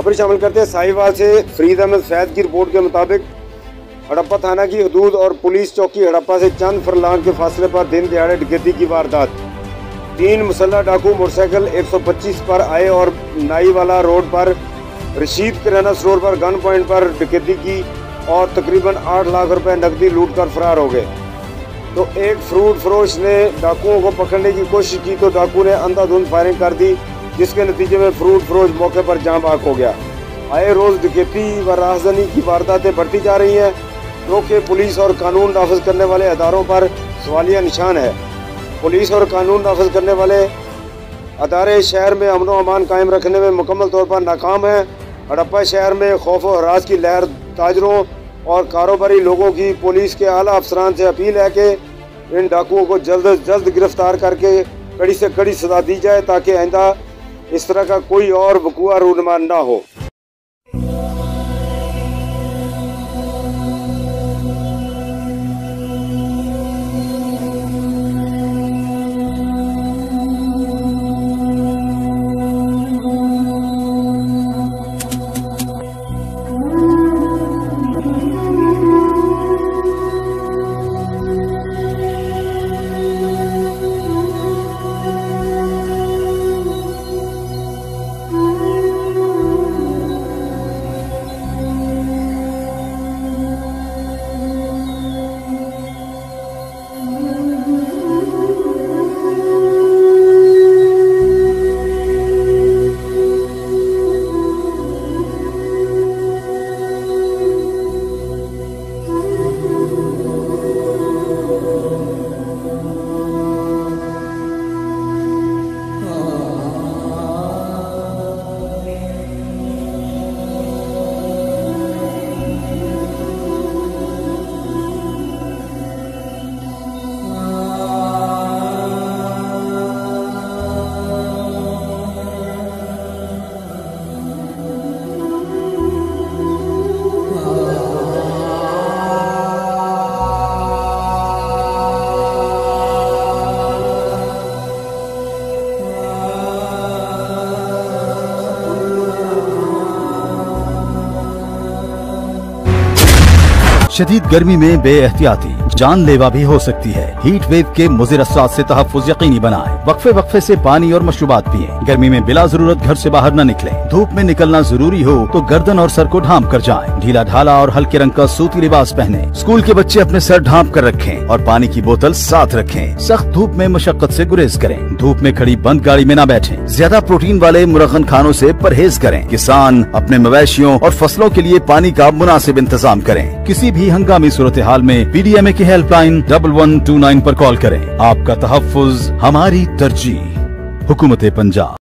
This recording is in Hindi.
खबर शामिल करते हैं। साहिवाल से फरीद अहमद फैज की रिपोर्ट के मुताबिक हड़प्पा थाना की हदूद और पुलिस चौकी हड़प्पा से चंद फरलांग के फासले पर दिन दिहाड़े डकैती की वारदात। 3 मुसल्लह डाकू मोटरसाइकिल 125 पर आए और नाईवाला रोड पर रशीद किराना स्टोर पर गन पॉइंट पर डकैती की और तकरीबन 8 लाख रुपए नकदी लूट कर फरार हो गए। तो एक फ्रूट फरोश ने डाकुओं को पकड़ने की कोशिश की तो डाकू ने अंधाधुंध फायरिंग कर दी, जिसके नतीजे में फ्रूट फरोश मौके पर जान बाक हो गया। आए रोज डकैती व राहजनी की वारदातें बढ़ती जा रही हैं, जो कि पुलिस और कानून नाफिज करने वाले अदारों पर सवालिया निशान है। पुलिस और कानून नाफिज करने वाले अदारे शहर में अमन व अमान कायम रखने में मुकम्मल तौर पर नाकाम है। हड़प्पा शहर में खौफ और हरास की लहर ताजरों और कारोबारी लोगों की पुलिस के आला अफसरान से अपील है कि इन डाकुओं को जल्द से जल्द गिरफ्तार करके कड़ी से कड़ी सजा दी जाए, ताकि आइंदा इस तरह का कोई और वक़ुआ रूनुमा ना हो। शदीद गर्मी में बेएहतियाती जानलेवा भी हो सकती है। हीट वेव के मुज़िर असरात से तहफ़्फ़ुज़ यकीनी बनाएं। वक्फे वक्फे से पानी और मशरूबात पिएं। गर्मी में बिला जरूरत घर से बाहर न निकलें। धूप में निकलना जरूरी हो तो गर्दन और सर को ढांप कर जाएं। ढीला ढाला और हल्के रंग का सूती लिबास पहने। स्कूल के बच्चे अपने सर ढांप कर रखें और पानी की बोतल साथ रखें। सख्त धूप में मशक्कत से गुरेज करें। धूप में खड़ी बंद गाड़ी में न बैठें। ज्यादा प्रोटीन वाले मुरगन खानों से परहेज करें। किसान अपने मवेशियों और फसलों के लिए पानी का मुनासिब इंतजाम करें। किसी भी हंगामी सूरत हाल में PDMA की हेल्पलाइन 1129 पर कॉल करें। आपका तहफ़्फ़ुज़ हमारी तरजीह। हुकूमत पंजाब।